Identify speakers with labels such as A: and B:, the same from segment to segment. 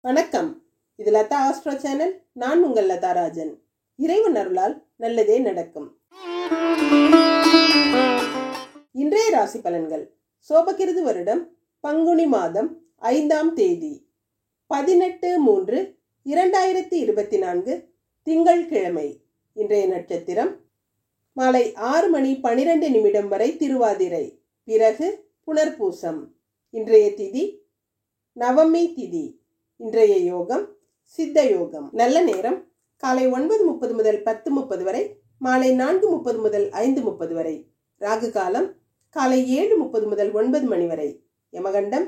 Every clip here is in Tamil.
A: வணக்கம். இது லதா ஆஸ்ட்ரோ சேனல். நான் உங்கள் லதா ராஜன். இறைவன் அருளால் நல்லதே நடக்கும். இன்றைய ராசி பலன்கள். சோபகிருது வருடம் பங்குனி மாதம் 5ஆம் தேதி 18/3/2024 திங்கட்கிழமை. இன்றைய நட்சத்திரம் மாலை 6:12 வரை திருவாதிரை, பிறகு புனர்பூசம். இன்றைய திதி நவமி திதி. இன்றைய யோகம் சித்த யோகம். நல்ல நேரம் காலை 9:30 முதல் 10:30 வரை, மாலை 4:30 முதல் 5:30 வரை. ராகு காலம் காலை 7:30 முதல் 9 மணி வரை. யமகண்டம்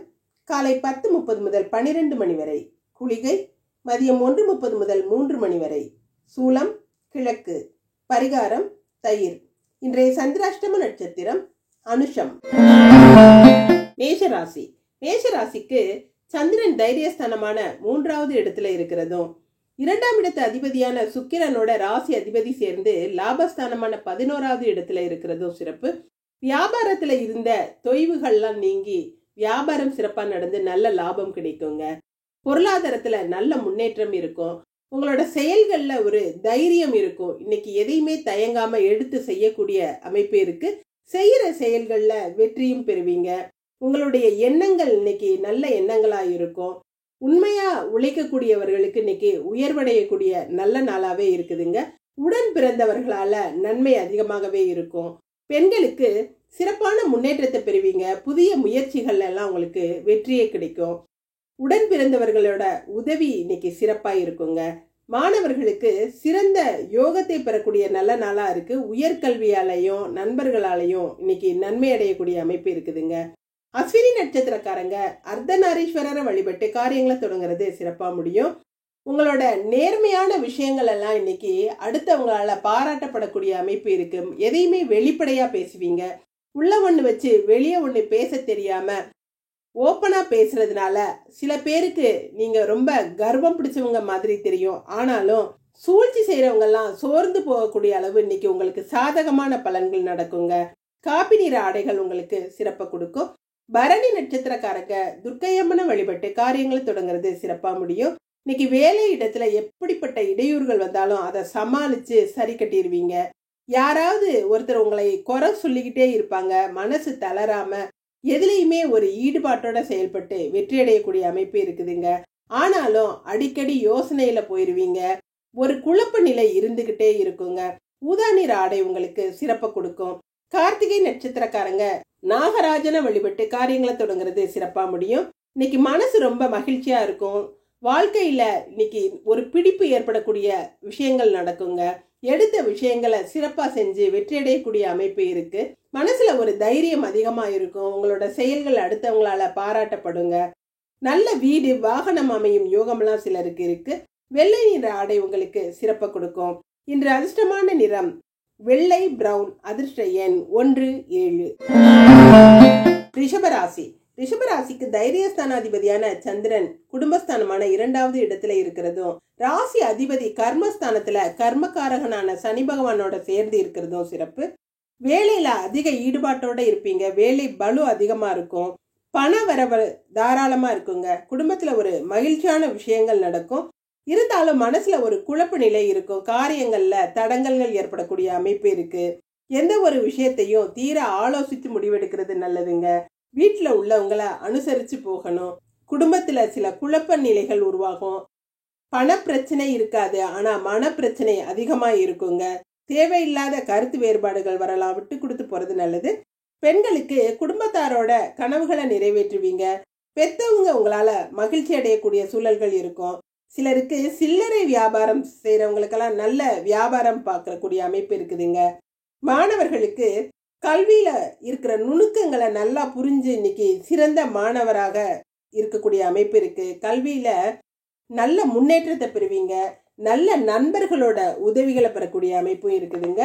A: காலை 10:30 முதல் 12 மணி வரை. குளிகை மதியம் 1:30 முதல் 3 மணி வரை. சூலம் கிழக்கு. பரிகாரம் தயிர். இன்றைய சந்திராஷ்டம நட்சத்திரம் அனுஷம். மேஷராசி. மேஷராசிக்கு சந்திரன் தைரியஸ்தானமான 3வது இடத்துல இருக்கிறதும், 2ஆம் இடத்து அதிபதியான சுக்கிரனோட ராசி அதிபதி சேர்ந்து லாபஸ்தானமான 11வது இடத்துல இருக்கிறதும் சிறப்பு. வியாபாரத்துல இருந்த தொய்வுகள்லாம் நீங்கி வியாபாரம் சிறப்பா நடந்து நல்ல லாபம் கிடைக்குங்க. பொருளாதாரத்துல நல்ல முன்னேற்றம் இருக்கும். உங்களோட செயல்கள்ல ஒரு தைரியம் இருக்கும். இன்னைக்கு எதையுமே தயங்காம எடுத்து செய்யக்கூடிய அமைப்பு இருக்கு. செய்யற செயல்கள்ல வெற்றியும் பெறுவீங்க. உங்களுடைய எண்ணங்கள் இன்னைக்கு நல்ல எண்ணங்களா இருக்கும். உண்மையா உழைக்கக்கூடியவர்களுக்கு இன்னைக்கு உயர்வடையக்கூடிய நல்ல நாளாவே இருக்குதுங்க. உடன் பிறந்தவர்களால நன்மை அதிகமாகவே இருக்கும். பெண்களுக்கு சிறப்பான முன்னேற்றத்தை பெறுவீங்க. புதிய முயற்சிகள் எல்லாம் உங்களுக்கு வெற்றியே கிடைக்கும். உடன் பிறந்தவர்களோட உதவி இன்னைக்கு சிறப்பா இருக்குங்க. மாணவர்களுக்கு சிறந்த யோகத்தை பெறக்கூடிய நல்ல நாளா இருக்கு. உயர்கல்வியாலையும் நண்பர்களாலையும் இன்னைக்கு நன்மை அடையக்கூடிய அமைப்பு இருக்குதுங்க. அஸ்வினி நட்சத்திரக்காரங்க அர்த்தநாரீஸ்வரரை வழிபட்டு காரியங்களை தொடங்குறது சிறப்பா முடியும். உங்களோட நேர்மையான விஷயங்கள் எல்லாம் இன்னைக்கு அடுத்தவங்களால பாராட்டப்படக்கூடிய அமைப்பு இருக்கு. எதையுமே வெளிப்படையா பேசுவீங்க. உள்ள ஒண்ணு வச்சு வெளியே ஒண்ணு பேச தெரியாம ஓப்பனா பேசுறதுனால சில பேருக்கு நீங்க ரொம்ப கர்வம் பிடிச்சவங்க மாதிரி தெரியும். ஆனாலும் சூழ்ச்சி செய்யறவங்க எல்லாம் சோர்ந்து போகக்கூடிய அளவு இன்னைக்கு உங்களுக்கு சாதகமான பலன்கள் நடக்குங்க. காப்பி நிற ஆடைகள் உங்களுக்கு சிறப்பை கொடுக்கும். பரணி நட்சத்திரக்காரங்க துர்க்கையம்மனை வழிபட்டு காரியங்களை தொடங்குறது சிறப்பா முடியும். இன்னைக்கு வேலை இடத்துல எப்படிப்பட்ட இடையூறுகள் வந்தாலும் அதை சமாளிச்சு சரி கட்டிடுவீங்க. யாராவது ஒருத்தர் உங்களை குறை சொல்லிக்கிட்டே இருப்பாங்க. மனசு தளராம எதுலையுமே ஒரு ஈடுபாட்டோட செயல்பட்டு வெற்றி அடையக்கூடிய அமைப்பு இருக்குதுங்க. ஆனாலும் அடிக்கடி யோசனையில போயிருவீங்க. ஒரு குழப்ப நிலை இருந்துகிட்டே இருக்குங்க. ஊதா நிற ஆடை உங்களுக்கு சிறப்பை கொடுக்கும். கார்த்திகை நட்சத்திரக்காரங்க நாகராஜனை வழிபட்டு காரியங்களை தொடங்குறது சிறப்பா முடியும். இன்னைக்கு மனசு ரொம்ப மகிழ்ச்சியா இருக்கும். வாழ்க்கையில இன்னைக்கு ஒரு பிடிப்பு ஏற்படக்கூடிய விஷயங்கள் நடக்குங்க. எடுத்த விஷயங்களை சிறப்பா செஞ்சு வெற்றி அடையக்கூடிய அமைப்பு இருக்கு. மனசுல ஒரு தைரியம் அதிகமா இருக்கும். உங்களோட செயல்கள் அடுத்தவங்களால பாராட்டப்படுங்க. நல்ல வீடு வாகனம் அமையும் யோகம்லாம் சிலருக்கு இருக்கு. வெள்ளை நிற ஆடை உங்களுக்கு சிறப்பை கொடுக்கும். இன்று அதிர்ஷ்டமான நிறம் வெள்ளை பிரவுன். அதிர்ஷ்ட எண் 1 7. ரிஷபராசி. ரிஷபராசிக்கு தைரியஸ்தானாதிபதியான சந்திரன் குடும்பஸ்தானமான 2வது இடத்துல இருக்கிறதும், ராசி அதிபதி கர்மஸ்தானத்துல கர்மகாரகனான சனி பகவானோட சேர்ந்து இருக்கிறதும் சிறப்பு. வேலையில அதிக ஈடுபாட்டோட இருப்பீங்க. வேலை பளு அதிகமா இருக்கும். பண வரவு தாராளமா இருக்குங்க. குடும்பத்துல ஒரு மகிழ்ச்சியான விஷயங்கள் நடக்கும். இருந்தாலும் மனசுல ஒரு குழப்ப நிலை இருக்கும். காரியங்கள்ல தடங்கல்கள் ஏற்படக்கூடிய அமைப்பு இருக்கு. எந்த ஒரு விஷயத்தையும் தீர ஆலோசித்து முடிவெடுக்கிறது நல்லதுங்க. வீட்டுல உள்ளவங்களை அனுசரிச்சு போகணும். குடும்பத்துல சில குழப்ப நிலைகள் உருவாகும். பண பிரச்சனை இருக்காது, ஆனா மன பிரச்சனை அதிகமா இருக்குங்க. தேவையில்லாத கருத்து வேறுபாடுகள் வரலாம். விட்டு கொடுத்து போறது நல்லது. பெண்களுக்கு குடும்பத்தாரோட கனவுகளை நிறைவேற்றுவீங்க. பெத்தவங்க உங்களால மகிழ்ச்சி அடையக்கூடிய சூழல்கள் இருக்கும். சிலருக்கு சில்லறை வியாபாரம் செய்யறவங்களுக்கெல்லாம் நல்ல வியாபாரம் பார்க்கக்கூடிய அமைப்பு இருக்குதுங்க. மாணவர்களுக்கு கல்வியில இருக்கிற நுணுக்கங்களை நல்லா புரிஞ்சு இன்னைக்கு சிறந்த மாணவராக இருக்கக்கூடிய அமைப்பு இருக்கு. கல்வியில நல்ல முன்னேற்றத்தை பெறுவீங்க. நல்ல நண்பர்களோட உதவிகளை பெறக்கூடிய அமைப்பும் இருக்குதுங்க.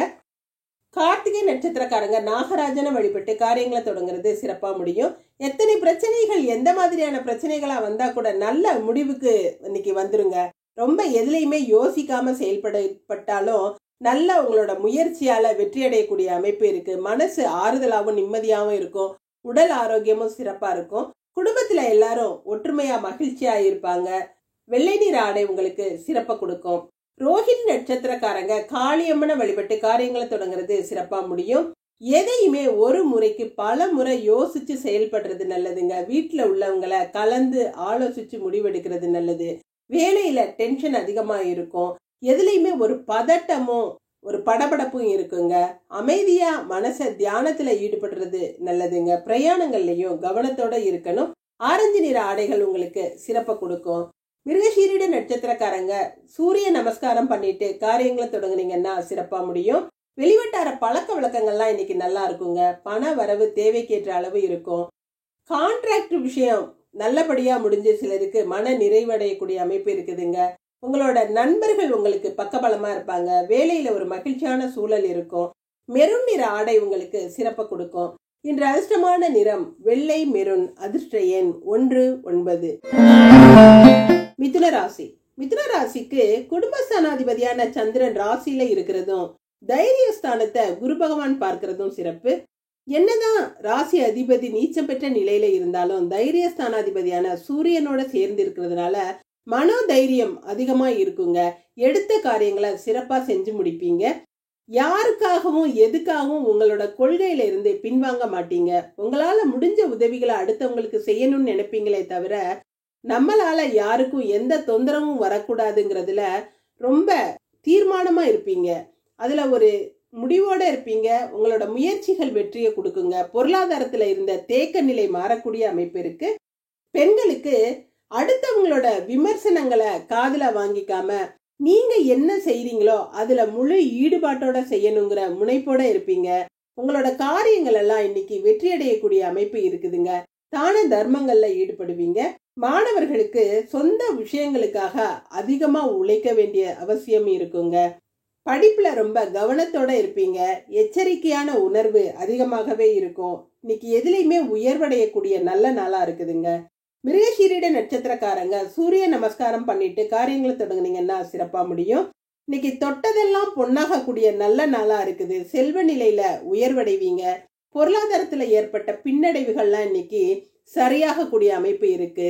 A: கார்த்திகை நட்சத்திரக்காரங்க நாகராஜனை வழிபட்டு காரியங்களை தொடங்குறது சிறப்பா முடியும். எத்தனை பிரச்சனைகள் எந்த மாதிரியான பிரச்சனைகளா வந்தா கூட நல்ல முடிவுக்கு இன்னைக்கு வந்துருங்க. ரொம்ப எதுலையுமே யோசிக்காம செயல்பட்டாலும் நல்ல உங்களோட முயற்சியால வெற்றி அடையக்கூடிய அமைப்பு இருக்கு. மனசு ஆறுதலாகவும் நிம்மதியாகவும் இருக்கும். உடல் ஆரோக்கியமும் சிறப்பா இருக்கும். குடும்பத்துல எல்லாரும் ஒற்றுமையா மகிழ்ச்சியா இருப்பாங்க. வெள்ளை நிற ஆடை உங்களுக்கு சிறப்பை கொடுக்கும். ரோஹிணி நட்சத்திரக்காரங்க காளியம்மனை வழிபட்டு காரியங்களை தொடங்குறது சிறப்பா முடியும். எதையுமே ஒரு முறைக்கு பல முறை யோசிச்சு செயல்படுறது நல்லதுங்க. வீட்டுல உள்ளவங்களை கலந்து ஆலோசிச்சு முடிவெடுக்கிறது நல்லது. வேலையில டென்ஷன் அதிகமா இருக்கும். எதுலையுமே ஒரு பதட்டமும் ஒரு படபடப்பும் இருக்குங்க. அமைதியா மனச தியானத்துல ஈடுபடுறது நல்லதுங்க. பிரயாணங்கள்லயும் கவனத்தோட இருக்கணும். ஆரஞ்சு நிற ஆடைகள் உங்களுக்கு சிறப்பை கொடுக்கும். மிருகசீரிட நட்சத்திரக்காரங்க சூரிய நமஸ்காரம் பண்ணிட்டு காரியங்களை தொடங்குனீங்கன்னா சிறப்பா முடியும். வெளிவட்டார பழக்க வழக்கங்கள்லாம் இன்னைக்கு நல்லா இருக்குங்க. பண வரவு தேவைக்கேற்ற அளவு இருக்கும். கான்ட்ராக்ட் விஷயம் நல்லபடியா முடிஞ்சு சிலருக்கு மன நிறைவடையக்கூடிய அமைப்பு இருக்குதுங்க. உங்களோட நண்பர்கள் உங்களுக்கு பக்கபலமா இருப்பாங்க. வேலையில ஒரு மகிழ்ச்சியான சூழல் இருக்கும். மெரூன் நிற ஆடை உங்களுக்கு சிறப்பை கொடுக்கும். இன்று அதிர்ஷ்டமான நிறம் வெள்ளை மெரூன். அதிர்ஷ்ட எண் 19. மிதுன ராசி. மிதுன ராசிக்கு குடும்பஸ்தானாதிபதியான சந்திரன் ராசியில இருக்கிறதும் தைரியஸ்தானத்தை குரு பகவான் பார்க்கிறதும் சிறப்பு. என்னதான் ராசி அதிபதி நீச்சம் பெற்ற நிலையில இருந்தாலும் தைரியஸ்தானாதிபதியான சூரியனோட சேர்ந்து இருக்கிறதுனால மனோதைரியம் அதிகமா இருக்குங்க. எடுத்த காரியங்களை சிறப்பா செஞ்சு முடிப்பீங்க. யாருக்காகவும் எதுக்காகவும் உங்களோட கொள்கையில இருந்து பின்வாங்க மாட்டீங்க. உங்களால முடிஞ்ச உதவிகளை அடுத்தவங்களுக்கு செய்யணும்னு நினைப்பீங்களே தவிர நம்மளால யாருக்கும் எந்த தொந்தரவும் வரக்கூடாதுங்கிறதுல ரொம்ப தீர்மானமா இருப்பீங்க. அதுல ஒரு முடிவோட இருப்பீங்க. உங்களோட முயற்சிகள் வெற்றியை கொடுக்குங்க. பொருளாதாரத்துல இருந்த தேக்க நிலை மாறக்கூடிய அமைப்பு இருக்கு. பெண்களுக்கு அடுத்தவங்களோட விமர்சனங்களை காதுல வாங்கிக்காம நீங்க என்ன செய்றீங்களோ அதுல முழு ஈடுபாட்டோட செய்யணுங்கிற முனைப்போட இருப்பீங்க. உங்களோட காரியங்கள் எல்லாம் இன்னைக்கு வெற்றி அடையக்கூடிய அமைப்பு இருக்குதுங்க. தான தர்மங்கள்ல ஈடுபடுவீங்க. மாணவர்களுக்கு சொந்த விஷயங்களுக்காக அதிகமா உழைக்க வேண்டிய அவசியம் இருக்குங்க. படிப்புல ரொம்ப கவனத்தோட இருப்பீங்க. எச்சரிக்கையான உணர்வு அதிகமாகவே இருக்கும். இன்னைக்கு எதுலையுமே உயர்வடையக்கூடிய நல்ல நாளா இருக்குதுங்க. மிருகசீரிட நட்சத்திரக்காரங்க சூரிய நமஸ்காரம் பண்ணிட்டு காரியங்களை தொடங்குனீங்கன்னா சிறப்பா முடியும். இன்னைக்கு தொட்டதெல்லாம் பொன்னாக கூடிய நல்ல நாளா இருக்குது. செல்வ நிலையில உயர்வடைவீங்க. பொருளாதாரத்துல ஏற்பட்ட பின்னடைவுகள்லாம் இன்னைக்கு சரியாக கூடிய அமைப்பு இருக்கு.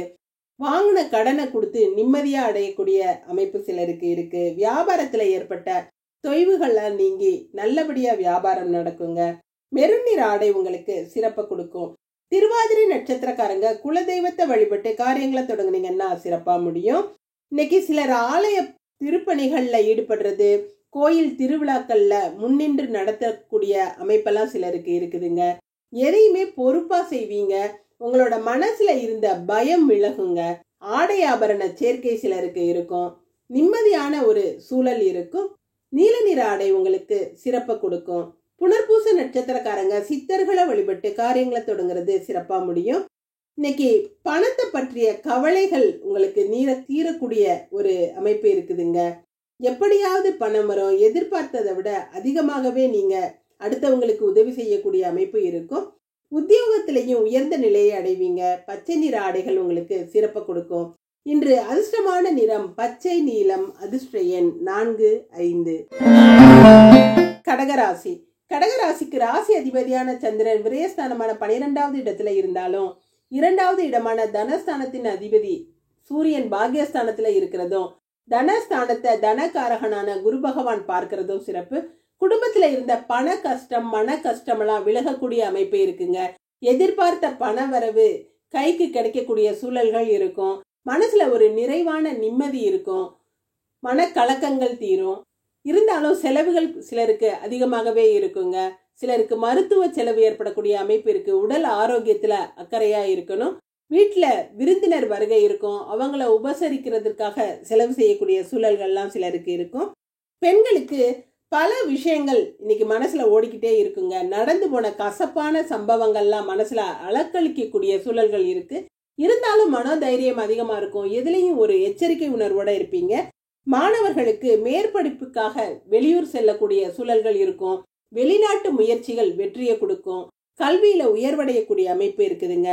A: வாங்கின கடனை கொடுத்து நிம்மதியா அடையக்கூடிய அமைப்பு சிலருக்கு இருக்கு. வியாபாரத்துல ஏற்பட்ட தொய்வுகள்லாம் நீங்கி நல்லபடியா வியாபாரம் நடக்குங்க. மெரூன் நிற ஆடை உங்களுக்கு சிறப்பை கொடுக்கும். திருவாதிரை நட்சத்திரக்காரங்க குலதெய்வத்தை வழிபட்டு காரியங்களை தொடங்குனீங்கன்னா சிறப்பா முடியும். இன்னைக்கு சிலர் ஆலய திருப்பணிகள்ல ஈடுபடுறது, கோயில் திருவிழாக்கள்ல முன்னின்று நடத்தக்கூடிய அமைப்பெல்லாம் சிலருக்கு இருக்குதுங்க. எதையுமே பொறுப்பா செய்வீங்க. உங்களோட மனசுல இருந்த பயம் விலகுங்க. ஆடை ஆபரண சேர்க்கை சிலருக்கு இருக்கும். நிம்மதியான ஒரு சூழல் இருக்கும். நீல நிற ஆடை உங்களுக்கு சிறப்பை கொடுக்கும். புனர்பூச நட்சத்திரக்காரங்க சித்தர்களை வழிபட்டு காரியங்களை தொடங்குறது சிறப்பா முடியும். இன்னைக்கு பணத்தை பற்றிய கவலைகள் உங்களுக்கு தீரக்கூடிய ஒரு அமைப்பு இருக்குதுங்க. எப்படியாவது பணம் வரும். எதிர்பார்த்ததை விட அதிகமாகவே நீங்க அடுத்தவங்களுக்கு உதவி செய்யக்கூடிய அமைப்பு இருக்கும். உத்தியோகத்திலையும் உயர்ந்த நிலையை அடைவீங்க. பச்சை நிற ஆடைகள் உங்களுக்கு சிறப்பை கொடுக்கும். இன்று அதிர்ஷ்டமான நிறம் பச்சை நீலம். அதிர்ஷ்ட எண் 4, 5. கடகராசி. கடகராசிக்கு ராசி அதிபதியான சந்திரன் விரயஸ்தானமான 12வது இடத்துல இருந்தாலும் 2வது இடமான தனஸ்தானத்தின் அதிபதி சூரியன் பாக்யஸ்தானத்துல இருக்கிறதும் தனஸ்தானத்தை தனகாரகனான குரு பகவான் பார்க்கிறதும் சிறப்பு. குடும்பத்துல இருந்த பண கஷ்டம் மன கஷ்டம் எல்லாம் விலகக்கூடிய அமைப்பு இருக்குங்க. எதிர்பார்த்த பண வரவு கைக்கு கிடைக்கக்கூடிய சூழல்கள் இருக்கும். மனசுல ஒரு நிறைவான நிம்மதி இருக்கும். மனக்கலக்கங்கள் தீரும். இருந்தாலும் செலவுகள் சிலருக்கு அதிகமாகவே இருக்குங்க. சிலருக்கு மருத்துவ செலவு ஏற்படக்கூடிய அமைப்பு இருக்கு. உடல் ஆரோக்கியத்துல அக்கறையா இருக்கணும். வீட்டுல விருந்தினர் வருகை இருக்கும். அவங்கள உபசரிக்கிறதுக்காக செலவு செய்யக்கூடிய சூழல்கள்லாம் சிலருக்கு இருக்கும். பெண்களுக்கு பல விஷயங்கள் இன்னைக்கு மனசுல ஓடிக்கிட்டே இருக்குங்க. நடந்து போன கசப்பான சம்பவங்கள்லாம் மனசுல அலக்களிக்கக்கூடிய சூழல்கள் இருக்கு. இருந்தாலும் மனோதைரியம் அதிகமா இருக்கும். எதுலையும் ஒரு எச்சரிக்கை உணர்வோட இருப்பீங்க. மாணவர்களுக்கு மேற்படிப்புக்காக வெளியூர் செல்லக்கூடிய சூழல்கள் இருக்கும். வெளிநாட்டு முயற்சிகள் வெற்றியை கொடுக்கும். கல்வியில உயர்வடையக்கூடிய அமைப்பு இருக்குதுங்க.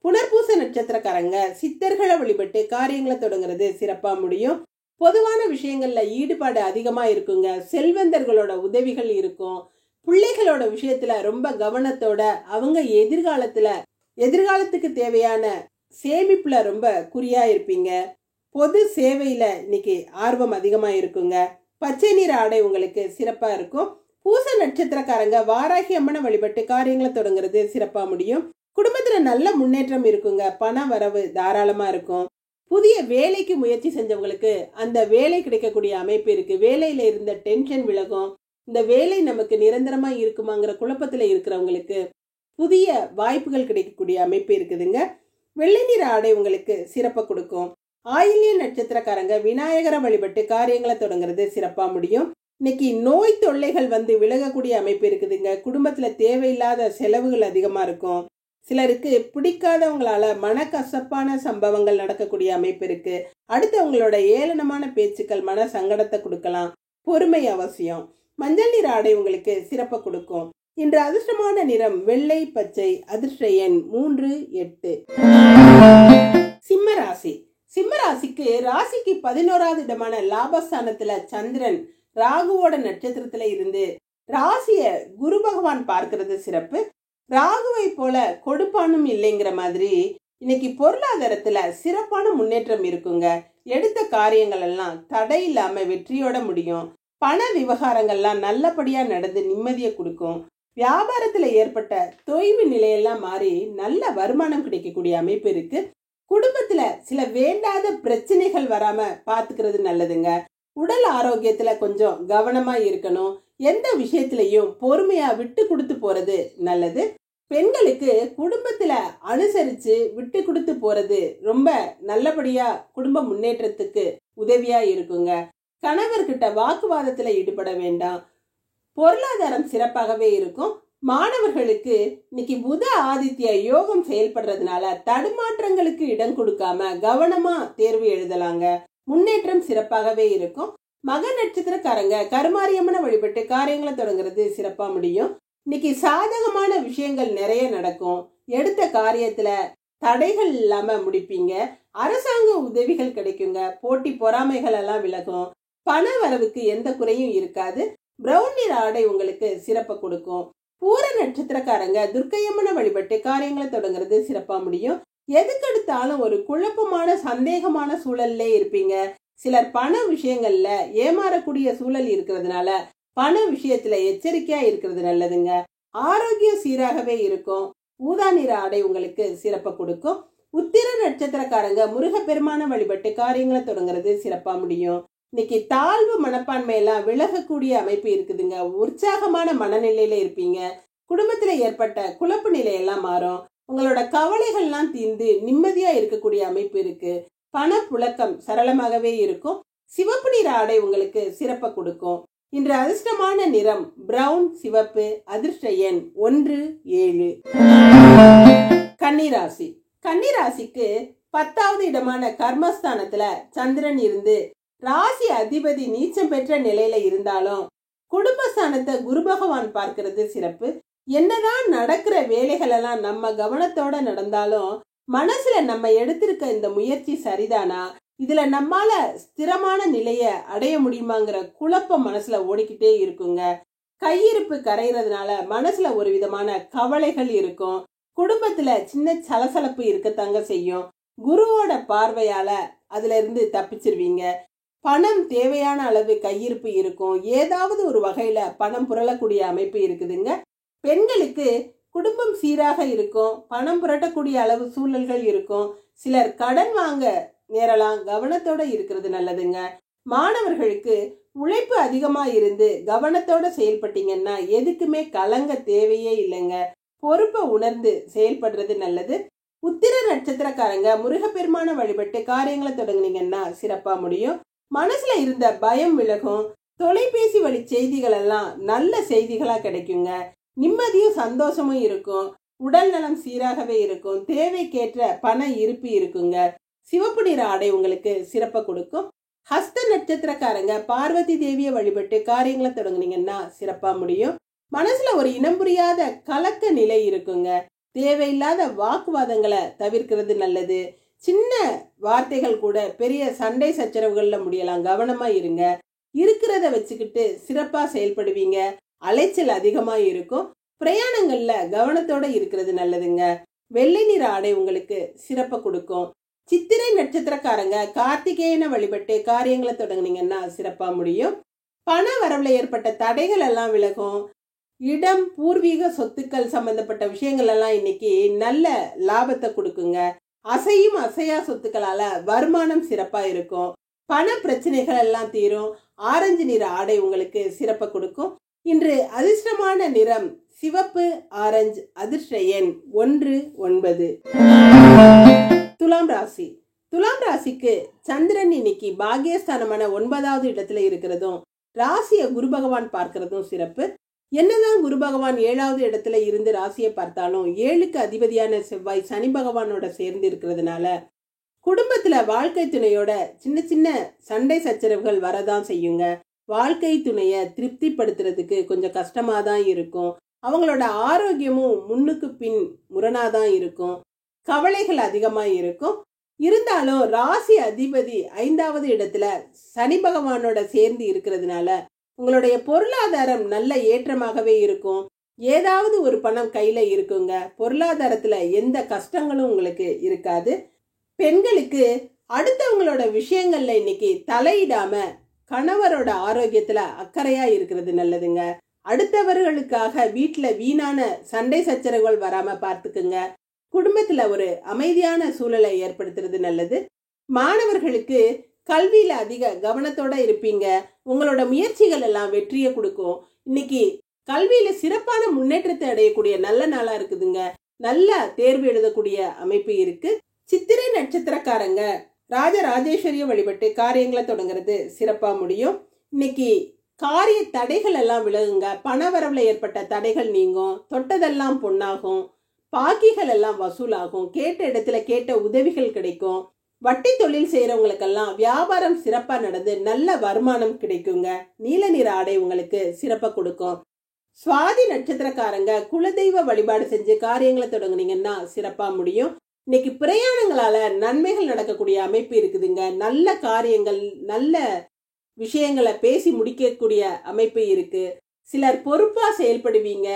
A: புனர்பூச நட்சத்திரக்காரங்க சித்தர்களை வழிபட்டு காரியங்களை தொடங்குறது சிறப்பா முடியும். பொதுவான விஷயங்கள்ல ஈடுபாடு அதிகமா இருக்குங்க. செல்வந்தர்களோட உதவிகள் இருக்கும். பிள்ளைகளோட விஷயத்துல ரொம்ப கவனத்தோட அவங்க எதிர்காலத்துக்கு தேவையான சேமிப்புல ரொம்ப குறியா இருப்பீங்க. பொது சேவையில இன்னைக்கு ஆர்வம் அதிகமா இருக்குங்க. பச்சை நிற ஆடை உங்களுக்கு சிறப்பா இருக்கும். பூச நட்சத்திரக்காரங்க வாராகி அம்மனை வழிபட்டு காரியங்களை தொடங்குறது சிறப்பா முடியும். குடும்பத்துல நல்ல முன்னேற்றம் இருக்குங்க. பண வரவு தாராளமா இருக்கும். புதிய வேலைக்கு முயற்சி செஞ்சவங்களுக்கு அந்த வேலை கிடைக்கக்கூடிய அமைப்பு இருக்கு. வேலையில இருந்த டென்ஷன் விலகும். இந்த வேலை நமக்கு நிரந்தரமா இருக்குமாங்கிற குழப்பத்துல இருக்கிறவங்களுக்கு புதிய வாய்ப்புகள் கிடைக்கக்கூடிய அமைப்பு இருக்குதுங்க. வெள்ளை நிற ஆடை உங்களுக்கு சிறப்பை கொடுக்கும். ஆயில்ய நட்சத்திரக்காரங்க விநாயகரை வழிபட்டு காரியங்களை தொடங்குறது சிறப்பா முடியும். இன்னைக்கு நோய் தொல்லைகள் விலகக்கூடிய அமைப்பு இருக்குதுங்க. குடும்பத்துல தேவையில்லாத செலவுகள் அதிகமா இருக்கும். சிலருக்கு பிடிக்காதவங்களால மனக்கசப்பான சம்பவங்கள் நடக்கக்கூடிய அமைப்பு இருக்கு. அடுத்தவங்களோட ஏளனமான பேச்சுக்கள் மன சங்கடத்தை கொடுக்கலாம். பொறுமை அவசியம். மஞ்சள் நிற ஆடை உங்களுக்கு சிறப்பை கொடுக்கும். இன்று அதிர்ஷ்டமான நிறம் வெள்ளை, பச்சை. அதிர்ஷ்ட எண் 3, 8. சிம்ம ராசி. சிம்ம ராசிக்கு ராசிக்கு 11வது இடமான லாபஸ்தானத்துல சந்திரன் ராகுவோட நட்சத்திரத்துல இருந்து ராசிய குரு பகவான் பார்க்கிறது சிறப்பு. ராகுவை போல கொடுப்பானும் இல்லைங்கிற மாதிரி இன்னைக்கு பொருளாதாரத்துல சிறப்பான முன்னேற்றம் இருக்குங்க. எடுத்த காரியங்கள் எல்லாம் தடை இல்லாம வெற்றியோட முடியும். பண விவகாரங்கள்லாம் நல்லபடியா நடந்து நிம்மதியை கொடுக்கும். வியாபாரத்துல ஏற்பட்ட தொய்வு நிலையெல்லாம் மாறி நல்ல வருமானம் கிடைக்கக்கூடிய அமைப்பு இருக்கு. குடும்பத்துல சில வேண்டாத பிரச்சனைகள் வராம பாத்துக்கிறது நல்லதுங்க. உடல் ஆரோக்கியத்துல கொஞ்சம் கவனமா இருக்கணும். எந்த விஷயத்திலையும் பொறுமையா விட்டு கொடுத்து போறது நல்லது. பெண்களுக்கு குடும்பத்துல அனுசரிச்சு விட்டு கொடுத்து போறது ரொம்ப நல்லபடியா குடும்ப முன்னேற்றத்துக்கு உதவியா இருக்குங்க. கணவர்கிட்ட வாக்குவாதத்துல ஈடுபட வேண்டாம். பொருளாதாரம் சிறப்பாகவே இருக்கும். மாணவர்களுக்கு இன்னைக்கு புத ஆதித்ய யோகம் செயல்படுறதுனால தடுமாற்றங்களுக்கு இடம் கொடுக்காம கவனமா தேர்வு எழுதலாங்க. முன்னேற்றம் சிறப்பாகவே இருக்கும். மக நட்சத்திரக்காரங்க கருமாரியம்மனை வழிபட்டு காரியங்களை தொடங்குறது சிறப்பா முடியும். இன்னைக்கு சாதகமான விஷயங்கள் நிறைய நடக்கும். எடுத்த காரியத்துல தடைகள் இல்லாம முடிப்பீங்க. அரசாங்க உதவிகள் கிடைக்குங்க. போட்டி பொறாமைகள் எல்லாம் விலகும். பண வரவுக்கு எந்த குறையும் இருக்காது. பிரவுன் நிற ஆடை உங்களுக்கு சிறப்பை கொடுக்கும். பூர நட்சத்திரக்காரங்க துர்க்கையம்மனை வழிபட்டு காரியங்களை தொடங்குறது சிறப்பா முடியும். எதுக்கெடுத்தாலும் ஒரு குழப்பமான சந்தேகமான சூழல்ல இருப்பீங்க. சிலர் பண விஷயங்கள்ல ஏமாறக்கூடிய சூழல் இருக்கிறதுனால பண விஷயத்துல எச்சரிக்கையா இருக்கிறது நல்லதுங்க. ஆரோக்கியம் சீராகவே இருக்கும். ஊதா நிற ஆடை உங்களுக்கு சிறப்பை கொடுக்கும். உத்திர நட்சத்திரக்காரங்க முருகப்பெருமான வழிபட்டு காரியங்களை தொடங்குறது சிறப்பா முடியும். இன்னைக்கு தாழ்வு மனப்பான்மையெல்லாம் விலகக்கூடிய அமைப்பு இருக்குதுங்க. உற்சாகமான மனநிலையில இருப்பீங்க. குடும்பத்துல ஏற்பட்ட குழப்ப நிலையெல்லாம் மாறும். உங்களோட கவலைகள்லாம் தீர்ந்து நிம்மதியா இருக்கக்கூடிய அமைப்பு இருக்கு. பண புழக்கம் சரளமாகவே இருக்கும். சிவப்பு நிற ஆடை உங்களுக்கு சிறப்பை கொடுக்கும். இன்று அதிர்ஷ்டமான நிறம் பிரவுன், சிவப்பு. அதிர்ஷ்ட எண் 1, 7. கன்னிராசி. கன்னிராசிக்கு 10வது இடமான கர்மஸ்தானத்துல சந்திரன் இருந்து ராசி அதிபதி நீச்சம் பெற்ற நிலையில இருந்தாலும் குடும்பஸ்தானத்தை குரு பகவான் பார்க்கிறது சிறப்பு. என்னதான் நடக்கிற வேலைகள் எல்லாம் நம்ம கவனத்தோட நடந்தாலும் மனசுல நம்ம எடுத்திருக்க இந்த முயற்சி சரிதானா, இதுல நம்மால ஸ்திரமான நிலைய அடைய முடியுமாங்கிற குழப்பம் மனசுல ஓடிக்கிட்டே இருக்குங்க. கையிருப்பு கரைகிறதுனால மனசுல ஒரு விதமான கவலைகள் இருக்கும். குடும்பத்துல சின்ன சலசலப்பு இருக்கத்தாங்க செய்யும். குருவோட பார்வையால அதுல இருந்து தப்பிச்சிருவீங்க. பணம் தேவையான அளவு கையிருப்பு இருக்கும். ஏதாவது ஒரு வகையில பணம் புரளக்கூடிய அமைப்பு இருக்குதுங்க. பெண்களுக்கு குடும்பம் சீராக இருக்கும். பணம் புரட்டக்கூடிய அளவு சூழல்கள் இருக்கும். சிலர் கடன் வாங்க நேரலாம். கவனத்தோட இருக்கிறது நல்லதுங்க. மாணவர்களுக்கு உழைப்பு அதிகமா இருந்து கவனத்தோட செயல்பட்டீங்கன்னா எதுக்குமே கலங்க தேவையே இல்லைங்க. பொறுப்பை உணர்ந்து செயல்படுறது நல்லது. உத்திர நட்சத்திரக்காரங்க முருகப்பெருமான வழிபட்டு காரியங்களை தொடங்குனீங்கன்னா சிறப்பா முடியும். மனசுல இருந்த பயம் விலகும். தொலைபேசி வழி செய்திகள் எல்லாம் நல்ல செய்திகளா கிடைக்குங்க. நிம்மதியும் சந்தோஷமும் இருக்கும். உடல் நலம் சீராகவே இருக்கும். தேவைக்கேற்ற பண இருப்பு இருக்குங்க. சிவப்பு நிற ஆடை உங்களுக்கு சிறப்பை கொடுக்கும். ஹஸ்த நட்சத்திரக்காரங்க பார்வதி தேவியை வழிபட்டு காரியங்களை தொடங்குனீங்கன்னா சிறப்பா முடியும். மனசுல ஒரு இனம் புரியாத கலக்க நிலை இருக்குங்க. தேவையில்லாத வாக்குவாதங்களை தவிர்க்கிறது நல்லது. சின்ன வார்த்தைகள் கூட பெரிய சண்டை சச்சரவுகள்ல முடியலாம். கவனமா இருங்க. இருக்கிறத வச்சுக்கிட்டு சிறப்பா செயல்படுவீங்க. அலைச்சல் அதிகமா இருக்கும். பிரயாணங்கள்ல கவனத்தோட இருக்கிறது நல்லதுங்க. வெள்ளை நிற ஆடை உங்களுக்கு சிறப்பை கொடுக்கும். சித்திரை நட்சத்திரக்காரங்க கார்த்திகேயனை வழிபட்டு காரியங்களை தொடங்குனீங்கன்னா சிறப்பா முடியும். பண வரவுல ஏற்பட்ட தடைகள் எல்லாம் விலகும். இடம், பூர்வீக சொத்துக்கள் சம்பந்தப்பட்ட விஷயங்கள் எல்லாம் இன்னைக்கு நல்ல லாபத்தை கொடுக்குங்க. அசையும் அசையா சொத்துக்களால வருமானம் சிறப்பா இருக்கும். பண பிரச்சனைகள் எல்லாம் தீரும். ஆரஞ்சு நிற ஆடை உங்களுக்கு சிறப்பை கொடுக்கும். இன்று அதிர்ஷ்டமான நிறம் சிவப்பு, ஆரஞ்சு. அதிர்ஷ்ட எண் 1, 9. துலாம் ராசி. துலாம் ராசிக்கு சந்திரன் இன்னைக்கு பாக்கியஸ்தானமான 9வது இடத்துல இருக்கிறதும் ராசியை குரு பகவான் பார்க்கிறதும் சிறப்பு. என்னதான் குரு பகவான் 7வது இடத்துல இருந்து ராசியை பார்த்தாலும் 7க்கு அதிபதியான செவ்வாய் சனி பகவானோட சேர்ந்து இருக்கிறதுனால குடும்பத்துல வாழ்க்கை துணையோட சின்ன சின்ன சண்டை சச்சரவுகள் வரதான் செய்யுங்க. வாழ்க்கை துணைய திருப்திப்படுத்துறதுக்கு கொஞ்சம் கஷ்டமா தான் இருக்கும். அவங்களோட ஆரோக்கியமும் முன்னுக்கு பின் முரணாதான் இருக்கும். கவலைகள் அதிகமா இருக்கும். இருந்தாலும் ராசி அதிபதி 5வது இடத்துல சனி பகவானோட சேர்ந்து இருக்கிறதுனால உங்களுடைய பொருளாதாரம் நல்ல ஏற்றமாகவே இருக்கும். ஏதாவது ஒரு பணம் கையில இருக்குங்க. பொருளாதாரத்துல எந்த கஷ்டங்களும் உங்களுக்கு இருக்காது. பெண்களுக்கு அடுத்தவங்களோட விஷயங்கள்ல இன்னைக்கு தலையிடாம கணவரோட ஆரோக்கியத்துல அக்கறையா இருக்கிறது நல்லதுங்க. அடுத்தவர்களுக்காக வீட்டுல வீணான சண்டை சச்சரவுகள் வராம பார்த்துக்குங்க. குடும்பத்துல ஒரு அமைதியான சூழலை ஏற்படுத்துறது நல்லது. மாணவர்களுக்கு கல்வியில அதிக கவனத்தோட இருப்பீங்க. உங்களோட முயற்சிகள் எல்லாம் வெற்றியை கொடுக்கும். இன்னைக்கு கல்வியில சிறப்பான முன்னேற்றத்தை அடையக்கூடிய நல்ல நாளா இருக்குதுங்க. நல்ல தேர்வு எழுதக்கூடிய அமைப்பு இருக்கு. சித்திரை நட்சத்திரக்காரங்க ராஜராஜேஸ்வரிய வழிபட்டு காரியங்களை தொடங்குறது சிறப்பா முடியும். இன்னைக்கு காரிய தடைகள் எல்லாம் விலகுங்க. பண வரவுல ஏற்பட்ட தடைகள் நீங்கும். தொட்டதெல்லாம் பொன்னாகும். பாக்கிகள் எல்லாம் வசூலாகும். கேட்ட இடத்துல கேட்ட உதவிகள் கிடைக்கும். வட்டி தொழில் செய்யறவங்களுக்கெல்லாம் வியாபாரம் சிறப்பா நடந்து நல்ல வருமானம் கிடைக்குங்க. நீல நிற ஆடை உங்களுக்கு சிறப்பா கொடுக்கும். சுவாதி நட்சத்திரக்காரங்க குலதெய்வ வழிபாடு செஞ்சு காரியங்களை தொடங்குனீங்கன்னா சிறப்பா முடியும். இன்னைக்கு பிரயாணங்களால நன்மைகள் நடக்கக்கூடிய அமைப்பு இருக்குதுங்க. நல்ல காரியங்கள், நல்ல விஷயங்களை பேசி முடிக்கக்கூடிய அமைப்பு இருக்கு. சிலர் பொறுப்பா செயல்படுவீங்க.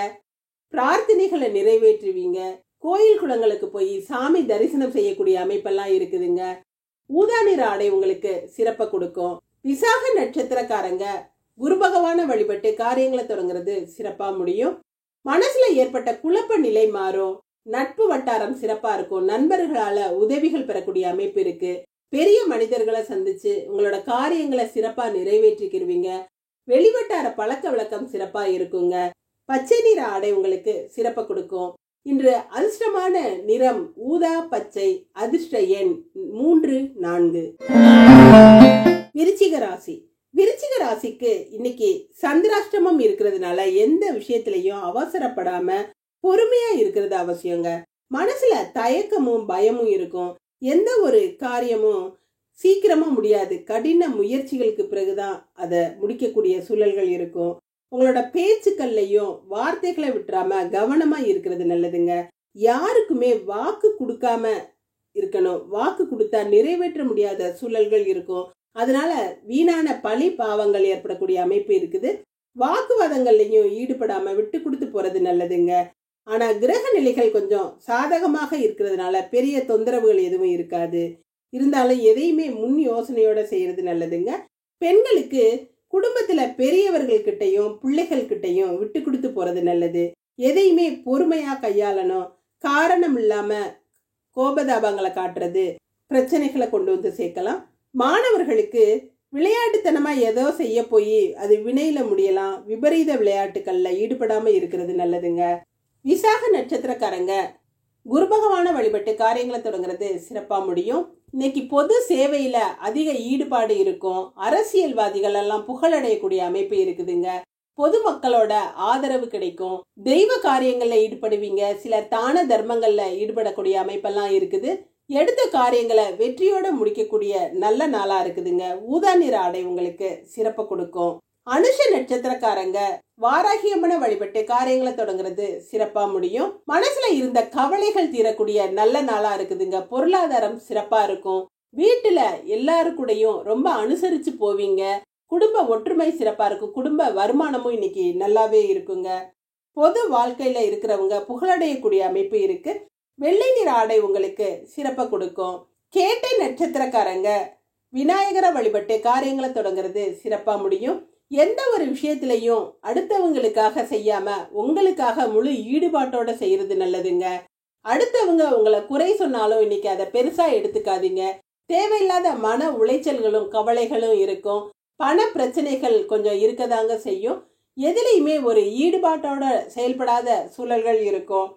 A: பிரார்த்தனைகளை நிறைவேற்றுவீங்க. கோயில் குளங்களுக்கு போய் சாமி தரிசனம் செய்யக்கூடிய அமைப்பெல்லாம் இருக்குதுங்க. ஊதா நிற ஆடை உங்களுக்கு சிறப்பை கொடுக்கும். விசாக நட்சத்திரக்காரங்க குரு பகவான வழிபட்டு காரியங்களை தொடங்குறது சிறப்பா முடியும். மனசுல ஏற்பட்ட குழப்ப நிலை மாறும். நட்பு வட்டாரம் சிறப்பா இருக்கும். நண்பர்களால உதவிகள் பெறக்கூடிய அமைப்பு இருக்கு. பெரிய மனிதர்களை சந்திச்சு உங்களோட காரியங்களை சிறப்பா நிறைவேற்றிக்கிருவீங்க. வெளிவட்டார பழக்க வழக்கம் சிறப்பா இருக்குங்க. பச்சை நிற ஆடை உங்களுக்கு சிறப்பை கொடுக்கும். இன்று அதிர்ஷ்டமான நிறம் ஊதா பச்சை. அதிர்ஷ்ட எண் 3, 4. விருச்சிக ராசி. விருச்சிக ராசிக்கு இன்னைக்கு சந்திராஷ்டமம் இருக்கிறதுனால எந்த விஷயத்திலையும் அவசரப்படாம பொறுமையா இருக்கிறது அவசியங்க. மனசுல தயக்கமும் பயமும் இருக்கும். எந்த ஒரு காரியமும் சீக்கிரமா முடியாது. கடின முயற்சிகளுக்கு பிறகுதான் அதை முடிக்கக்கூடிய சூழல்கள் இருக்கும். உங்களோட பேச்சுக்கள்லையும் வார்த்தைகளை விட்டுறாம கவனமா இருக்கிறது நல்லதுங்க. யாருக்குமே வாக்கு கொடுக்காம இருக்கணும். வாக்கு கொடுத்தா நிறைவேற்ற முடியாத சூழல்கள் இருக்கும். அதனால வீணான பழி பாவங்கள் ஏற்படக்கூடிய அமைப்பு இருக்குது. வாக்குவாதங்கள்லையும் ஈடுபடாம விட்டு கொடுத்து போறது நல்லதுங்க. ஆனா கிரக நிலைகள் கொஞ்சம் சாதகமாக இருக்கிறதுனால பெரிய தொந்தரவுகள் எதுவும் இருக்காது. இருந்தாலும் எதையுமே முன் யோசனையோட செய்யறது நல்லதுங்க. பெண்களுக்கு குடும்பத்துல பெரியவர்கள் கிட்டையும் பிள்ளைகள் கிட்டையும் விட்டு கொடுத்து போறது நல்லது. எதையுமே பொறுமையா கையாளணும். காரணம் இல்லாம கோபதாபங்களை காட்டுறது பிரச்சனைகளை கொண்டு வந்து சேர்க்கலாம். மாணவர்களுக்கு விளையாட்டுத்தனமா ஏதோ செய்ய போய் அது வினையில முடியலாம். விபரீத விளையாட்டுகள்ல ஈடுபடாம இருக்கிறது நல்லதுங்க. விசாக நட்சத்திரக்காரங்க குரு பகவான வழிபட்டு காரியங்களை தொடங்குறது சிறப்பா முடியும். இன்னைக்கு பொது சேவையில அதிக ஈடுபாடு இருக்கும். அரசியல்வாதிகள் எல்லாம் புகழடையக்கூடிய அமைப்பு இருக்குதுங்க. பொதுமக்களோட ஆதரவு கிடைக்கும். தெய்வ காரியங்கள்ல ஈடுபடுவீங்க. சிலர் தான தர்மங்கள்ல ஈடுபடக்கூடிய அமைப்பெல்லாம் இருக்குது. எடுத்த காரியங்களை வெற்றியோட முடிக்கக்கூடிய நல்ல நாளா இருக்குதுங்க. ஊதா நிற ஆடை உங்களுக்கு சிறப்பு கொடுக்கும். அனுஷ நட்சத்திரக்காரங்க வாராகியம்மன வழிபட்டு காரியங்களை தொடங்குறது சிறப்பா முடியும். மனசுல இருந்த கவலைகள் தீரக்கூடிய நல்ல நாளா இருக்குதுங்க. பொருளாதாரம் சிறப்பா இருக்கும். வீட்டுல எல்லாருக்கூடையும் ரொம்ப அனுசரிச்சு போவீங்க. குடும்ப ஒற்றுமை சிறப்பா இருக்கும். குடும்ப வருமானமும் இன்னைக்கு நல்லாவே இருக்குங்க. பொது வாழ்க்கையில இருக்கிறவங்க புகழடையக்கூடிய அமைப்பு இருக்கு. வெள்ளை நிற ஆடை உங்களுக்கு சிறப்பை கொடுக்கும். கேட்டை நட்சத்திரக்காரங்க விநாயகரை வழிபட்டு காரியங்களை தொடங்குறது சிறப்பா முடியும். எந்த ஒரு விஷயத்திலையும் அடுத்தவங்களுக்காக செய்யாம உங்களுக்காக முழு ஈடுபாட்டோட செய்யறது நல்லதுங்க. அடுத்தவங்க உங்களை குறை சொன்னாலும் இன்னைக்கு அதை பெருசா எடுத்துக்காதீங்க. தேவையில்லாத மன உளைச்சல்களும் கவலைகளும் இருக்கும். பண பிரச்சனைகள் கொஞ்சம் இருக்கதாங்க செய்யும். எதிலையுமே ஒரு ஈடுபாட்டோட செயல்படாத சூழல்கள் இருக்கும்.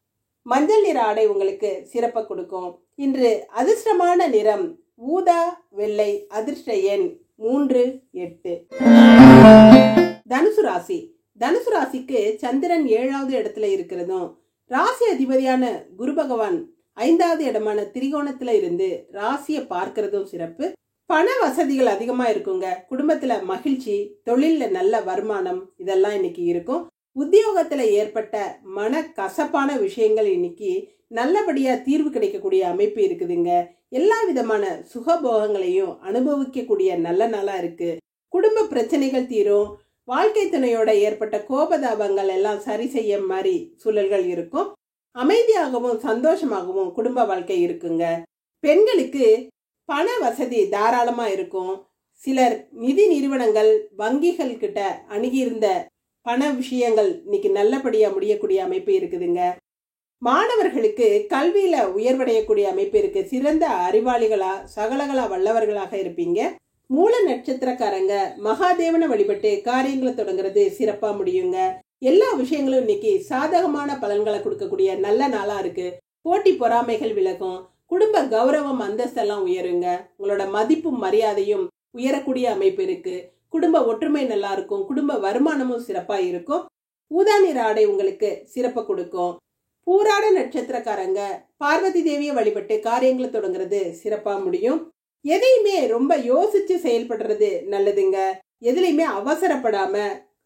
A: மஞ்சள் நிற ஆடை உங்களுக்கு சிறப்பை கொடுக்கும். இன்று அதிர்ஷ்டமான நிறம் ஊதா வெள்ளை. அதிர்ஷ்ட எண் 3, 8. தனுசு ராசி. தனுசு ராசிக்கு சந்திரன் 7வது இடத்துல இருக்கிறதும் ராசி அதிபதியான குரு பகவான் 5வது இடமான திரிகோணத்துல இருந்து ராசியை பார்க்கிறதும் சிறப்பு. பண வசதிகள் அதிகமா இருக்குங்க. குடும்பத்துல மகிழ்ச்சி, தொழில்ல நல்ல வருமானம் இதெல்லாம் இன்னைக்கு இருக்கும். உத்தியோகத்துல ஏற்பட்ட மன கசப்பான விஷயங்கள் இன்னைக்கு நல்லபடியா தீர்வு கிடைக்கக்கூடிய அமைப்பு இருக்குதுங்க. எல்லா விதமான சுகபோகங்களையும் அனுபவிக்கக்கூடிய நல்ல நாளா இருக்கு. குடும்ப பிரச்சனைகள் தீரும். வாழ்க்கை துணையோட ஏற்பட்ட கோபதாபங்கள் எல்லாம் சரி செய்ய மாதிரி சூழல்கள் இருக்கும். அமைதியாகவும் சந்தோஷமாகவும் குடும்ப வாழ்க்கை இருக்குங்க. பெண்களுக்கு பண வசதி தாராளமா இருக்கும். சிலர் நிதி நிறுவனங்கள் வங்கிகள் கிட்ட அணுகியிருந்த பண விஷயங்கள் இன்னைக்கு நல்லபடியா முடியக்கூடிய அமைப்பு இருக்குதுங்க. மாணவர்களுக்கு கல்வியில உயர்வடையக்கூடிய அமைப்பு இருக்கு. சிறந்த அறிவாளிகளா சகலகலா வல்லவர்களாக இருப்பீங்க. மூல நட்சத்திரக்காரங்க மகாதேவனை வழிபட்டு காரியங்களை தொடங்குறது சிறப்பா முடியுங்க. எல்லா விஷயங்களும் இன்னைக்கு சாதகமான பலன்களை கொடுக்கக்கூடிய நல்ல நாளா இருக்கு. போட்டி பொறாமைகள் விலகும். குடும்ப கௌரவம் அந்தஸ்தெல்லாம் உயருங்க. உங்களோட மதிப்பும் மரியாதையும் உயரக்கூடிய அமைப்பு இருக்கு. குடும்ப ஒற்றுமை நல்லா இருக்கும். குடும்ப வருமானமும் சிறப்பா இருக்கும். ஊதா நிற ஆடை உங்களுக்கு சிறப்பை கொடுக்கும். பூராட நட்சத்திரக்காரங்க பார்வதி தேவியை வழிபட்டு காரியங்களை தொடங்குறது சிறப்பா முடியும். எதையுமே ரொம்ப யோசிச்சு செயல்படுறது நல்லதுங்க. எதுலையுமே அவசரப்படாம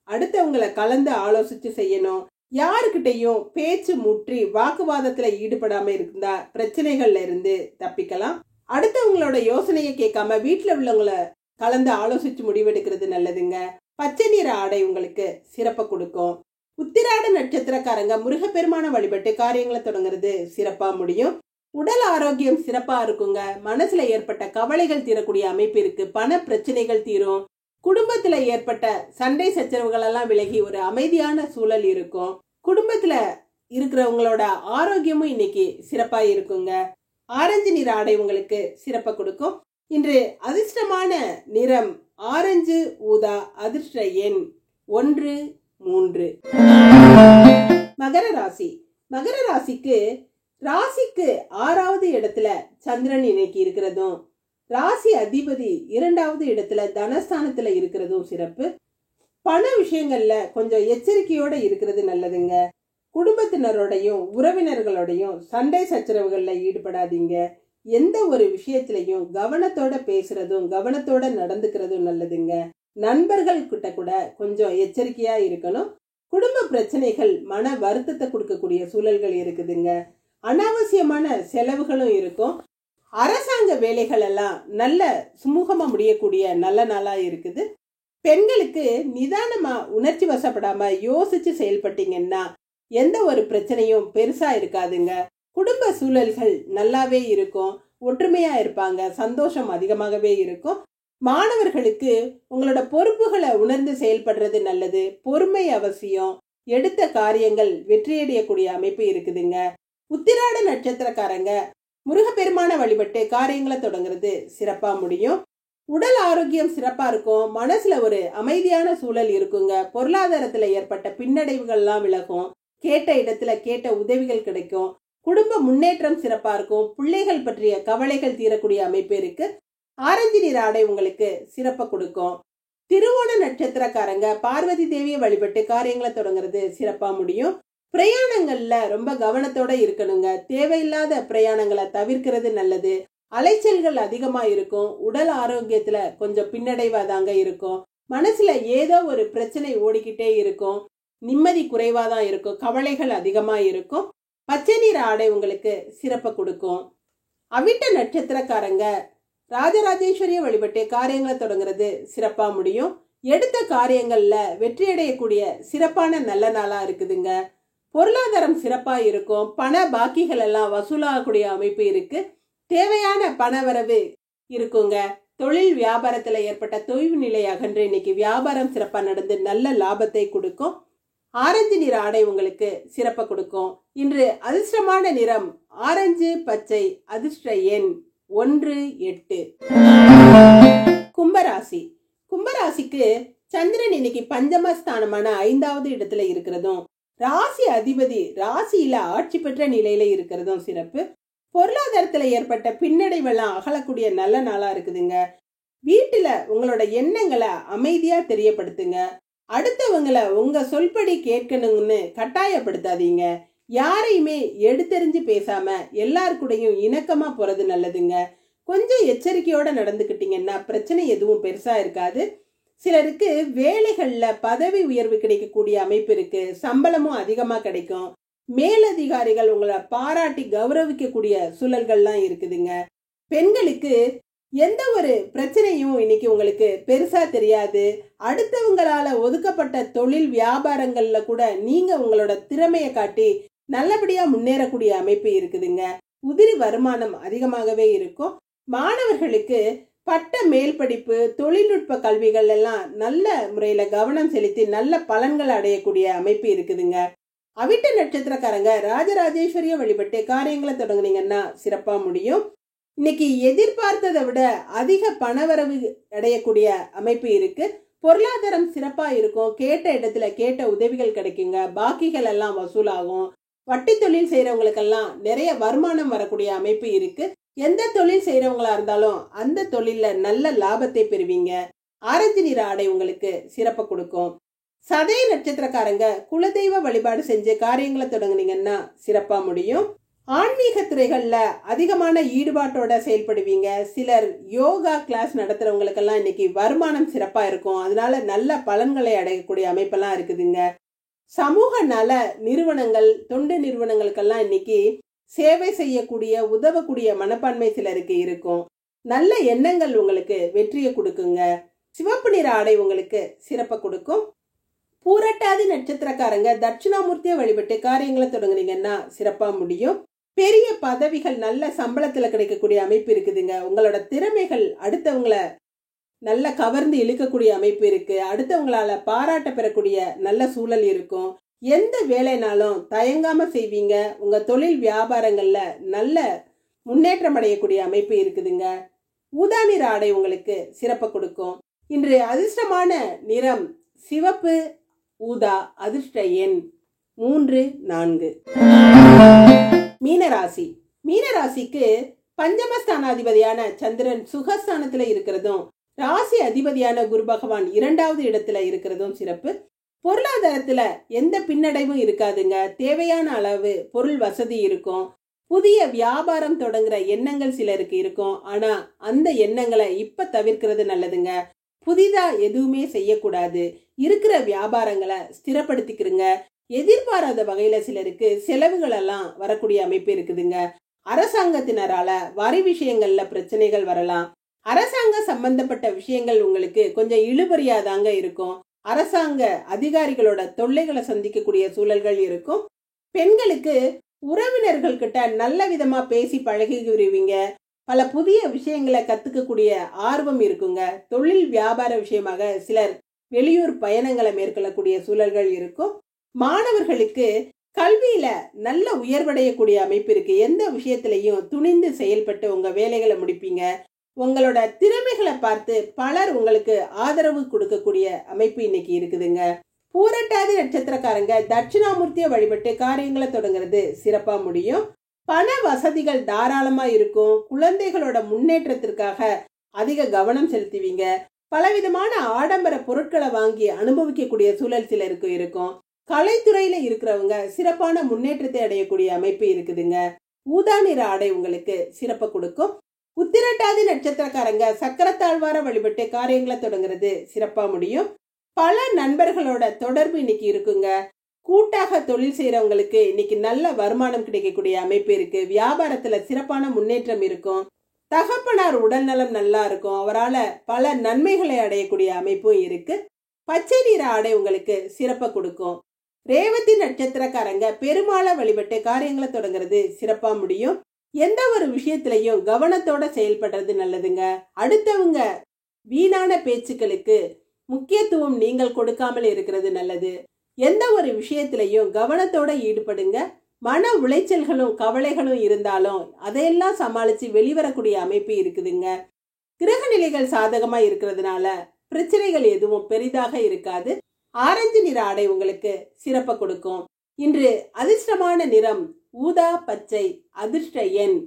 A: அடுத்தவங்களை கலந்து ஆலோசிச்சு செய்யணும். யாருக்கிட்டையும் பேச்சு முற்றி வாக்குவாதத்துல ஈடுபடாம இருந்தா பிரச்சனைகள்ல இருந்து தப்பிக்கலாம். அடுத்தவங்களோட யோசனையை கேட்காம வீட்டுல உள்ளவங்களை கலந்து ஆலோசிச்சு முடிவெடுக்கிறது நல்லதுங்க. பச்சை நிற ஆடை உங்களுக்கு சிறப்பை கொடுக்கும். உத்திராட நட்சத்திரக்காரங்க முருகப்பெருமான வழிபட்டு காரியங்களை தொடங்குறது சிறப்பா முடியும். உடல் ஆரோக்கியம் சிறப்பா இருக்குங்க. மனசுல ஏற்பட்ட கவலைகள் தீரக்கூடிய அமைப்பு இருக்கு. பண பிரச்சனைகள் தீரும். குடும்பத்துல ஏற்பட்ட சண்டை சச்சரவுகள் எல்லாம் விலகி ஒரு அமைதியான சூழல் இருக்கும். குடும்பத்துல இருக்கிறவங்களோட ஆரோக்கியமும் இன்னைக்கு சிறப்பா இருக்குங்க. ஆரஞ்சு நிற ஆடை உங்களுக்கு சிறப்பை கொடுக்கும். இன்று அதிர்ஷ்டமான நிறம் ஆரஞ்சு ஊதா. அதிர்ஷ்ட எண் 1, 3. மகர ராசி. மகர ராசிக்கு 6வது இடத்துல சந்திரன் இன்னைக்கு இருக்கிறதும் ராசி அதிபதி 2வது இடத்துல தனஸ்தானத்துல இருக்கிறதும் சிறப்பு. பண விஷயங்கள்ல கொஞ்சம் எச்சரிக்கையோட இருக்கிறது நல்லதுங்க. குடும்பத்தினரோடையும் உறவினர்களோடையும் சண்டை சச்சரவுகள்ல ஈடுபடாதீங்க. எந்த ஒரு விஷயத்திலையும் கவனத்தோட பேசுறதும் கவனத்தோட நடந்துக்கிறதும் நல்லதுங்க. நண்பர்கள் கிட்ட கூட கொஞ்சம் எச்சரிக்கையா இருக்கணும். குடும்ப பிரச்சனைகள் மன வருத்தத்தை கொடுக்கக்கூடிய சூழல்கள் இருக்குதுங்க. அனாவசியமான செலவுகளும் இருக்கும். அரசாங்க வேலைகள் எல்லாம் நல்ல சுமூகமா முடியக்கூடிய நல்ல நாளா இருக்குது. பெண்களுக்கு நிதானமா உணர்ச்சி வசப்படாம யோசிச்சு செயல்பட்டீங்கன்னா எந்த ஒரு பிரச்சனையும் பெருசா இருக்காதுங்க. குடும்ப சூழல்கள் நல்லாவே இருக்கும். ஒற்றுமையா இருப்பாங்க. சந்தோஷம் அதிகமாகவே இருக்கும். மாணவர்களுக்கு உங்களோட பொறுப்புகளை உணர்ந்து செயல்படுறது நல்லது. பொறுமை அவசியம். எடுத்த காரியங்கள் வெற்றியடையக்கூடிய அமைப்பு இருக்குதுங்க. உத்திராட நட்சத்திரக்காரங்க முருகப்பெருமான வழிபட்டு காரியங்களை தொடங்குறது சிறப்பா முடியும். உடல் ஆரோக்கியம் சிறப்பா இருக்கும். மனசுல ஒரு அமைதியான சூழல் இருக்குங்க. பொருளாதாரத்துல ஏற்பட்ட பின்னடைவுகள்லாம் விலகும். கேட்ட இடத்துல கேட்ட உதவிகள் கிடைக்கும். குடும்ப முன்னேற்றம் சிறப்பா இருக்கும். பிள்ளைகள் பற்றிய கவலைகள் தீரக்கூடிய அமைப்பு இருக்கு. ஆரஞ்சு நிற ஆடை உங்களுக்கு சிறப்பை கொடுக்கும். திருவோண நட்சத்திரக்காரங்க பார்வதி தேவியை வழிபட்டு காரியங்களை தொடங்குறது சிறப்பா முடியும். பிரயாணங்கள்ல ரொம்ப கவனத்தோட இருக்கணுங்க. தேவையில்லாத பிரயாணங்களை தவிர்க்கிறது நல்லது. அலைச்சல்கள் அதிகமா இருக்கும். உடல் ஆரோக்கியத்துல கொஞ்சம் பின்னடைவாதாங்க இருக்கும். மனசுல ஏதோ ஒரு பிரச்சனை ஓடிக்கிட்டே இருக்கும். நிம்மதி குறைவாதான் இருக்கும். கவலைகள் அதிகமா இருக்கும். பச்சை நிற ஆடை உங்களுக்கு சிறப்பை கொடுக்கும். அவிட்ட நட்சத்திரக்காரங்க ராஜராஜேஸ்வரிய வழிபட்டு காரியங்களை தொடங்குறது சிறப்பா முடியும். எடுத்த காரியங்கள்ல வெற்றியடையக்கூடிய சிறப்பான நல்ல நாளா இருக்குதுங்க. பொருளாதாரம் சிறப்பா இருக்கும். பண பாக்கிகள் எல்லாம் வசூலாகக்கூடிய அமைப்பு இருக்கு. தேவையான பணவரவு இருக்குங்க. தொழில் வியாபாரத்துல ஏற்பட்ட தொய்வு நிலை அகன்று இன்னைக்கு வியாபாரம் சிறப்பா நடந்து நல்ல லாபத்தை கொடுக்கும். ஆரஞ்சு நிற ஆடை உங்களுக்கு சிறப்பை கொடுக்கும். இன்று அதிர்ஷ்டமான நிறம் ஆரஞ்சு பச்சை. அதிர்ஷ்ட எண் 1, 8. கும்பராசி. கும்பராசிக்கு சந்திரன் இன்னைக்கு பஞ்சமஸ்தானமான 5வது இடத்துல இருக்கிறதும், ராசி அதிபதி ராசியில ஆட்சி பெற்ற நிலையில இருக்கிறதும் சிறப்பு. பொருளாதாரத்துல ஏற்பட்ட பின்னடைவெல்லாம் அகலக்கூடிய நல்ல நாளா இருக்குதுங்க. வீட்டுல உங்களோட எண்ணங்களை அமைதியா தெரியப்படுத்துங்க. அடுத்தவங்களை உங்க சொல்படி கேட்கணும்னு கட்டாயப்படுத்தாதீங்க. யாரையுமே எடுத்தெறிஞ்சு பேசாம எல்லாருக்கூடையும் இணக்கமா போறது நல்லதுங்க. கொஞ்சம் எச்சரிக்கையோட நடந்துக்கிட்டீங்கன்னா பிரச்சனை எதுவும் பெருசா இருக்காது. சிலருக்கு வேலைகள்ல பதவி உயர்வு கிடைக்கக்கூடிய அமைப்பு இருக்கு. சம்பளமும் அதிகமா கிடைக்கும். மேலதிகாரிகள் உங்களை பாராட்டி கௌரவிக்கக்கூடிய சூழல்கள்லாம் இருக்குதுங்க. பெண்களுக்கு எந்த ஒரு பிரச்சனையும் இன்னைக்கு உங்களுக்கு பெருசா தெரியாது. அடுத்தவங்களால ஒதுக்கப்பட்ட தொழில் வியாபாரங்கள்ல கூட நீங்க உங்களோட திறமையை காட்டி நல்லபடியா முன்னேறக்கூடிய அமைப்பு இருக்குதுங்க. உதிரி வருமானம் அதிகமாகவே இருக்கும். மாணவர்களுக்கு பட்ட மேல் படிப்பு, தொழில்நுட்ப கல்விகள் எல்லாம் நல்ல முறையில கவனம் செலுத்தி நல்ல பலன்கள் அடையக்கூடிய அமைப்பு இருக்குதுங்க. அவிட்ட நட்சத்திரக்காரங்க ராஜராஜேஸ்வரிய வழிபட்டு காரியங்களை தொடங்குனீங்கன்னா சிறப்பா முடியும். இன்னைக்கு எதிர்பார்த்ததை விட அதிக பணவரவு அடையக்கூடிய அமைப்பு இருக்கு. பொருளாதாரம் சிறப்பா இருக்கும். கேட்ட இடத்துல கேட்ட உதவிகள் கிடைக்குங்க. பாக்கிகள் எல்லாம் வசூலாகும். வட்டி தொழில் செய்யறவங்களுக்கெல்லாம் நிறைய வருமானம் வரக்கூடிய அமைப்பு இருக்கு. எந்த தொழில் செய்யறவங்களா இருந்தாலும் அந்த தொழில நல்ல லாபத்தை பெறுவீங்க. ஆரஞ்சு நிற ஆடை உங்களுக்கு சிறப்பை கொடுக்கும். சதய நட்சத்திரக்காரங்க குலதெய்வ வழிபாடு செஞ்சு காரியங்களை தொடங்குனீங்கன்னா சிறப்பா முடியும். ஆன்மீக துறைகள்ல அதிகமான ஈடுபாட்டோட செயல்படுவீங்க. சிலர் யோகா கிளாஸ் நடத்துறவங்களுக்கெல்லாம் இன்னைக்கு வருமானம் சிறப்பா இருக்கும். அதனால நல்ல பலன்களை அடையக்கூடிய அமைப்பெல்லாம் இருக்குதுங்க. சமூக நல நிறுவனங்கள், தொண்டு நிறுவனங்களுக்கெல்லாம் இன்னைக்கு சேவை செய்யக்கூடிய உதவக்கூடிய மனப்பான்மை சிலருக்கு இருக்கும். நல்ல எண்ணங்கள் உங்களுக்கு வெற்றியை கொடுக்குங்க. சிவப்பு நிற ஆடை உங்களுக்கு சிறப்பை கொடுக்கும். பூரட்டாதி நட்சத்திரக்காரங்க தட்சிணாமூர்த்தியை வழிபட்டு காரியங்களை தொடங்குனீங்கன்னா சிறப்பா முடியும். பெரிய பதவிகள் நல்ல சம்பளத்துல கிடைக்கக்கூடிய அமைப்பு இருக்குதுங்க. உங்களோட திறமைகள் அடுத்தவங்களை நல்ல கவர்ந்து இழுக்கக்கூடிய அமைப்பு இருக்கு. அடுத்தவங்களால பாராட்ட பெறக்கூடிய நல்ல சூழல் இருக்கும். எந்த வேலைனாலும் தயங்காம செய்வீங்க. உங்க தொழில் வியாபாரங்கள்ல நல்ல முன்னேற்றம் அடையக்கூடிய அமைப்பு இருக்குதுங்க. ஊதா நிற ஆடை உங்களுக்கு சிறப்பை கொடுக்கும். இன்று அதிர்ஷ்டமான நிறம் சிவப்பு, ஊதா. அதிர்ஷ்ட எண் 3, 4. மீனராசி. மீனராசிக்கு பஞ்சமஸ்தானாதிபதியான சந்திரன் சுகஸ்தானத்துல இருக்கிறதும், ராசி அதிபதியான குரு பகவான் 2வது இடத்துல இருக்கிறதும் சிறப்பு. பொருளாதாரத்துல எந்த பின்னடைவும் இருக்காதுங்க. தேவையான அளவு பொருள் வசதி இருக்கும். புதிய வியாபாரம் தொடங்குற எண்ணங்கள் சிலருக்கு இருக்கும். ஆனா அந்த எண்ணங்களை இப்ப தவிர்க்கிறது நல்லதுங்க. புதிதா எதுவுமே செய்யக்கூடாது. இருக்கிற வியாபாரங்களை ஸ்திரப்படுத்திக்கிறங்க. எதிர்பாராத வகையில சிலருக்கு செலவுகள் எல்லாம் வரக்கூடிய அமைப்பு இருக்குதுங்க. அரசாங்கத்தினரால வரி விஷயங்கள்ல பிரச்சனைகள் வரலாம். அரசாங்க சம்பந்தப்பட்ட விஷயங்கள் உங்களுக்கு கொஞ்சம் இழுபறியாதாங்க இருக்கும். அரசாங்க அதிகாரிகளோட தொல்லைகளை சந்திக்கக்கூடிய சூழல்கள் இருக்கும். பெண்களுக்கு உறவினர்கள் கிட்ட நல்ல விதமா பேசி பழகிவிடுவீங்க. பல புதிய விஷயங்களை கத்துக்கக்கூடிய ஆர்வம் இருக்குங்க. தொழில் வியாபார விஷயமாக சிலர் வெளியூர் பயணங்களை மேற்கொள்ளக்கூடிய சூழல்கள் இருக்கும். மாணவர்களுக்கு கல்வியில நல்ல உயர்வடையக்கூடிய அமைப்பு இருக்கு. எந்த விஷயத்திலையும் துணிந்து செயல்பட்டு உங்க வேலைகளை முடிப்பீங்க. உங்களோட திறமைகளை பார்த்து பலர் உங்களுக்கு ஆதரவு கொடுக்கக்கூடிய அமைப்பு இன்னைக்கு இருக்குதுங்க. பூரட்டாதி நட்சத்திரக்காரங்க தட்சிணாமூர்த்தியை வழிபட்டு காரியங்களை தொடங்குறது சிறப்பா முடியும். பண வசதிகள் தாராளமா இருக்கும். குழந்தைகளோட முன்னேற்றத்திற்காக அதிக கவனம் செலுத்துவீங்க. பலவிதமான ஆடம்பர பொருட்களை வாங்கி அனுபவிக்கக்கூடிய சூழல் சிலருக்கு இருக்கும். கலைத்துறையில இருக்கிறவங்க சிறப்பான முன்னேற்றத்தை அடையக்கூடிய அமைப்பு இருக்குதுங்க. ஊதா நிற ஆடை உங்களுக்கு சிறப்பை கொடுக்கும். உத்திரட்டாதி நட்சத்திரக்காரங்க சக்கரத்தாழ்வார வழிபட்டு காரியங்களை தொடங்குறது சிறப்பா முடியும். பல நண்பர்களோட தொடர்பு இன்னைக்கு இருக்குங்க. கூட்டாக தொழில் செய்யறவங்களுக்கு இன்னைக்கு நல்ல வருமானம் கிடைக்கக்கூடிய அமைப்பு இருக்கு. வியாபாரத்துல சிறப்பான முன்னேற்றம் இருக்கும். தகப்பனார் உடல்நலம் நல்லா இருக்கும். அவரால் பல நன்மைகளை அடையக்கூடிய அமைப்பும் இருக்கு. பச்சை நிற ஆடை உங்களுக்கு சிறப்பை கொடுக்கும். ரேவதி நட்சத்திரக்காரங்க பெருமாளை வழிபட்டு காரியங்களை தொடங்குறது சிறப்பா முடியும். எந்த ஒரு விஷயத்திலையும் கவனத்தோட செயல்படுறது நல்லதுங்க. அடுத்தவங்க வீணான பேச்சுக்களுக்கு முக்கியத்துவம் நீங்கள் கொடுக்காமல் இருக்கிறது நல்லது. எந்த ஒரு விஷயத்திலையும் கவனத்தோட ஈடுபடுங்க. மன உளைச்சல்களும் கவலைகளும் இருந்தாலும் அதையெல்லாம் சமாளிச்சு வெளிவரக்கூடிய அமைப்பு இருக்குதுங்க. கிரக நிலைகள் சாதகமா இருக்கிறதுனால பிரச்சனைகள் எதுவும் பெரிதாக இருக்காது. ஆரஞ்சு நிற ஆடை உங்களுக்கு சிறப்பை கொடுக்கும். இன்று அதிர்ஷ்டமான நிறம் ஊதா பச்சை. அதிர்ஷ்ட எண்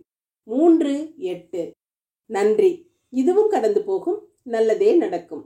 A: 3, 8. நன்றி. இதுவும் கடந்து போகும். நல்லதே நடக்கும்.